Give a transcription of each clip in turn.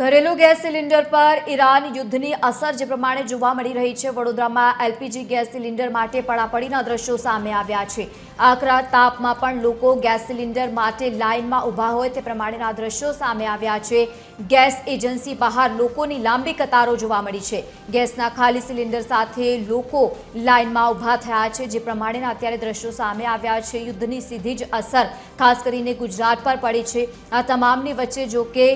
ઘરેલું gas cylinder પર Iran યુદ્ધની અસર જે પ્રમાણે જોવા મળી રહી છે। વડોદરામાં એલપીજી ગેસ સિલિન્ડર માટે પડાપડીના દ્રશ્યો સામે આવ્યા છે। આકરા તાપમાં પણ લોકો ગેસ સિલિન્ડર માટે લાઇનમાં ઊભા હોય તે પ્રમાણેના દ્રશ્યો સામે આવ્યા છે। ગેસ એજન્સી બહાર લોકોની લાંબી કતારો જોવા મળી છે। ગેસના ખાલી સિલિન્ડર સાથે લોકો લાઇનમાં ઊભા થયા છે, જે પ્રમાણેના અત્યારે દ્રશ્યો સામે આવ્યા છે। યુદ્ધની સીધી જ અસર ખાસ કરીને ગુજરાત પર પડી છે। આ તમામની વચ્ચે જો કે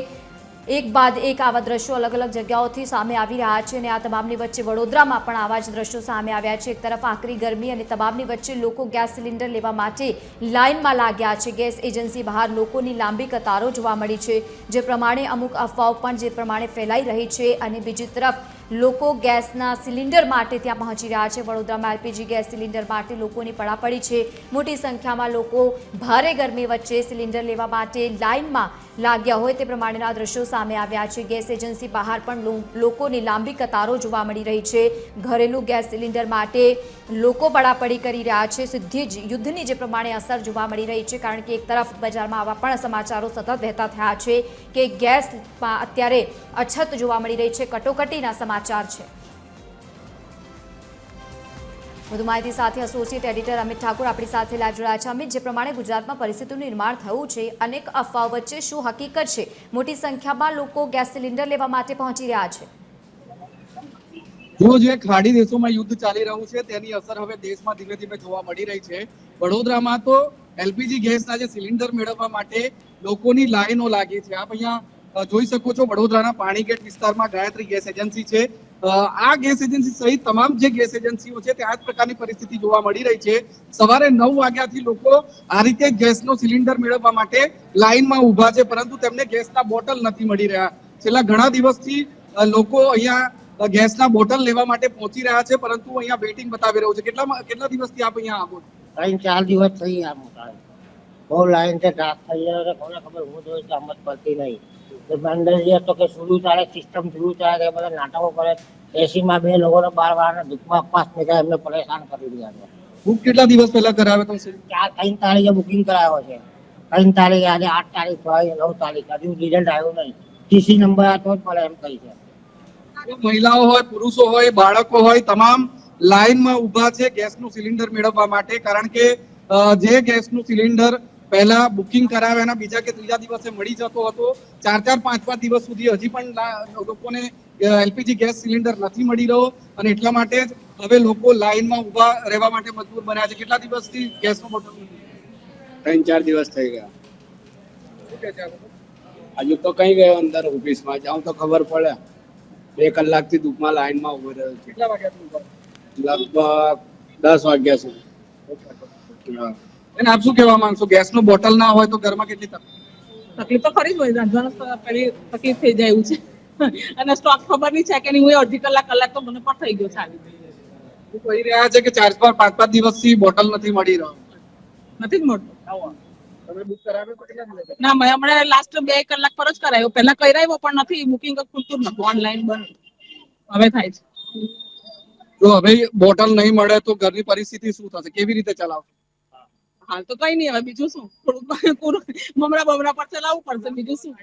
એક બાદ એક આવા દ્રશ્યો અલગ અલગ જગ્યાઓથી સામે આવી રહ્યા છે અને આ તમામની વચ્ચે વડોદરામાં પણ આવા જ દ્રશ્યો સામે આવ્યા છે। એક તરફ આકરી ગરમી અને તમામની વચ્ચે લોકો ગેસ સિલિન્ડર લેવા માટે લાઇનમાં લાગ્યા છે। ગેસ એજન્સી બહાર લોકોની લાંબી કતારો જોવા મળી છે, જે પ્રમાણે અમુક અફવાઓ પણ જે પ્રમાણે ફેલાઈ રહી છે અને બીજી તરફ લોકો ગેસના સિલિન્ડર માટે ત્યાં પહોંચી રહ્યા છે। વડોદરામાં એલપીજી ગેસ સિલિન્ડર માટે લોકોની પડાપડી છે। મોટી સંખ્યામાં લોકો ભારે ગરમી વચ્ચે સિલિન્ડર લેવા માટે લાઇનમાં લાગ્યા હોય તે પ્રમાણેના દ્રશ્યો સામે આવ્યા છે। ગેસ એજન્સી બહાર પણ લોકોની લાંબી કતારો જોવા મળી રહી છે। ઘરેલું ગેસ સિલિન્ડર માટે લોકો પડાપડી કરી રહ્યા છે। સીધી જ યુદ્ધની જે પ્રમાણે અસર જોવા મળી રહી છે, કારણ કે એક તરફ બજારમાં આવા પણ સમાચારો સતત વહેતા થયા છે કે ગેસમાં અત્યારે અછત જોવા મળી રહી છે, કટોકટીના સમાચાર છે। વધુ માહિતી સાથે એસોસિએટ એડિટર અમિત ઠાકોર આપણી સાથે લાઈવ જોડાયા છે। અમિત, જે પ્રમાણે ગુજરાતમાં પરિસ્થિતિનું નિર્માણ થયું છે, અનેક અફવાઓ વચ્ચે શું હકીકત છે? મોટી સંખ્યામાં લોકો ગેસ સિલિન્ડર લેવા માટે પહોંચી રહ્યા છે। જો જે ખાડી દેશોમાં યુદ્ધ ચાલી રહ્યું છે તેની અસર હવે દેશમાં ધીમે ધીમે જોવા મળી રહી છે। વડોદરામાં તો એલપીજી ગેસના જે સિલિન્ડર મેળવવા માટે લોકોની લાઈનો લાગી છે। આપ અહીંયા જોઈ શકો છો, વડોદરાના પાણીગેટ વિસ્તારમાં ગાયત્રી ગેસ એજન્સી છે। આ ગેસ એજન્સી સહિત તમામ જે ગેસ એજન્સીઓ છે ત્યાં જ પ્રકારની પરિસ્થિતિ જોવા મળી રહી છે। સવારે 9 વાગ્યાથી લોકો આ રીતે ગેસનો સિલિન્ડર મેળવવા માટે લાઈનમાં ઊભા છે, પરંતુ તેમને ગેસના બોટલ નથી મળી રહ્યા। છેલ્લા ઘણા દિવસથી લોકો અહીંયા ગેસના બોટલ લેવા માટે પહોંચી રહ્યા છે, પરંતુ અહીંયા વેટિંગ બતાવી રહ્યું છે। કેટલા દિવસથી આપ અહીંયા આવો છો? 3-4 દિવસ થઈ ગયા મોટા બહુ લાઈન છે। રાત થઈ જાય કોને ખબર, હું તો સમજ પડતી નહીં। અંદર તો કે શુरू ચાલે, સિસ્ટમ શુरू ચાલે, બધા નાટકો કરે। એસીમાં 2 લોકોને 12 વાળાના દુઃખમાં પાસ મેળા એમને પરેશાન કરી દીધા છે। બુક કેટલા દિવસ પહેલા કરાવ્યો તમે? 3 તારીખે બુકિંગ કરાવ્યો છે। 3 તારીખે, આજે 8 તારીખ હોય, 9 તારીખ, હજુ રિઝલ્ટ આવ્યું નહીં। ટીસી નંબર આતો જ પડે એમ કહી છે। મહિલાઓ હોય, પુરુષો હોય, બાળકો હોય, તમામ લાઈનમાં ઊભા છે ગેસનું સિલિન્ડર મેળવવા માટે, કારણ કે જે ગેસનું સિલિન્ડર પહેલા બુકિંગ કરાવ્યાના બીજા કે ત્રીજા દિવસે મળી જતો હતો, 4-4, 5-5 દિવસ સુધી હજી પણ લોકોને એલપીજી ગેસ સિલિન્ડર નથી મળી રહ્યો અને એટલા માટે જ હવે લોકો લાઈનમાં ઊભા રહેવા માટે મજબૂર બન્યા છે। કેટલા દિવસથી ગેસનો બોટલ નથી? 3-4 દિવસ થઈ ગયા। હજુ તો કઈ ગયો અંદર ઓફિસમાં જાઉં તો ખબર પડે। 2 કલાકથી ધૂપમાં લાઈનમાં ઉભો રહ્યો છું। કેટલા વાગ્યાથી ઊભા? લગભગ 10 વાગ્યા સુધી। અને આપ શું કહેવા માંગશો? ગેસનો બોટલ ના હોય તો ઘરમાં કેટલી તકલીફ તો ખરી જ હોય। રાંધવાનું પેલી તકલીફ થઈ જાય એવું છે અને સ્ટોક ખબર નહીં છે કે નહીં હોય। અડધી કલાક તો મને પણ થઈ ગયો છે આવી। કહી રહ્યા છે કે 4-5 દિવસથી બોટલ નથી મળી રહ્યો। નથી જ મળતો। તમે બુક કરાવ્યો કેટલા દિવસ? ના, મેં હમણાં લાસ્ટ 2 કલાક પર જ કરાવ્યો। પહેલા કરાવ્યો પણ નથી, બુકિંગ ખુલતું જ નતું, ઓનલાઈન બંધ। હવે થાય છે। જો હવે બોટલ નહીં મળે તો ઘરની પરિસ્થિતિ શું થશે? કેવી રીતે ચલાવશો? હાલ તો કઈ નહીં, હવે બીજું શું, થોડુંક મમરા પર ચલાવવું પડશે, બીજું શું।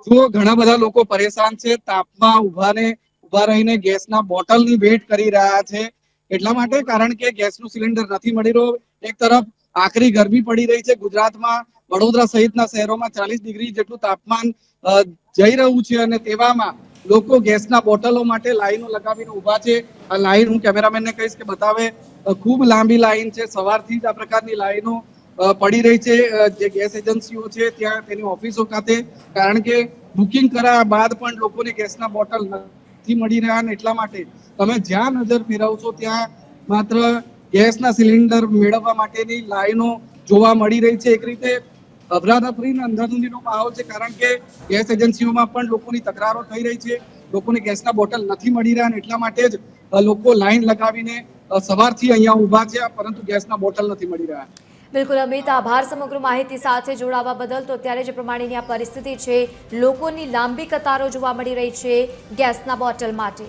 જો ઘણા બધા લોકો પરેશાન છે, તાપમાં ઊભા રહીને ગેસના બોટલની વેટ કરી રહ્યા છે। એટલા માટે, કારણ કે ગેસનું સિલિન્ડર નથી મળી રહ્યો। એક તરફ આકરી ગરમી પડી રહી છે ગુજરાતમાં, વડોદરા સહિતના શહેરોમાં 40 ડિગ્રી જેટલું તાપમાન જઈ રહ્યું છે અને તેવામાં લોકો ગેસના બોટલો માટે લાઈનો લગાવીને ઊભા છે। આ લાઈન હું કેમેરામેનને કહીશ કે બતાવે, ખૂબ લાંબી લાઈન છે। સવારથી જ આ પ્રકારની લાઈનો પડી રહી છે જે ગેસ એજન્સીઓ છે ત્યાં, તેની ઓફિસો ખાતે, કારણ કે બુકિંગ કરાયા બાદ પણ લોકોને ગેસના બોટલ નથી મળી રહ્યા અને એટલા માટે તમે જ્યાં નજર ફેરવશો ત્યાં માત્ર ગેસના સિલિન્ડર મેળવવા માટેની લાઈનો જોવા મળી રહી છે। એક રીતે અફરાતફરી અને અંધાધૂંધીનો માહોલ છે, કારણ કે ગેસ એજન્સીઓમાં પણ લોકોની તકરારો થઈ રહી છે। લોકોને ગેસના બોટલ નથી મળી રહ્યા અને એટલા માટે જ લોકો લાઈન લગાવીને સવારથી અહીંયા ઊભા છે, પરંતુ ગેસના બોટલ નથી મળી રહ્યા। બિલકુલ અમિત, આભાર સમગ્ર માહિતી સાથે જોડાવા બદલ। તો અત્યારે જે પ્રમાણેની આ પરિસ્થિતિ છે, લોકોની લાંબી કતારો જોવા મળી રહી છે ગેસના બોટલ માટે।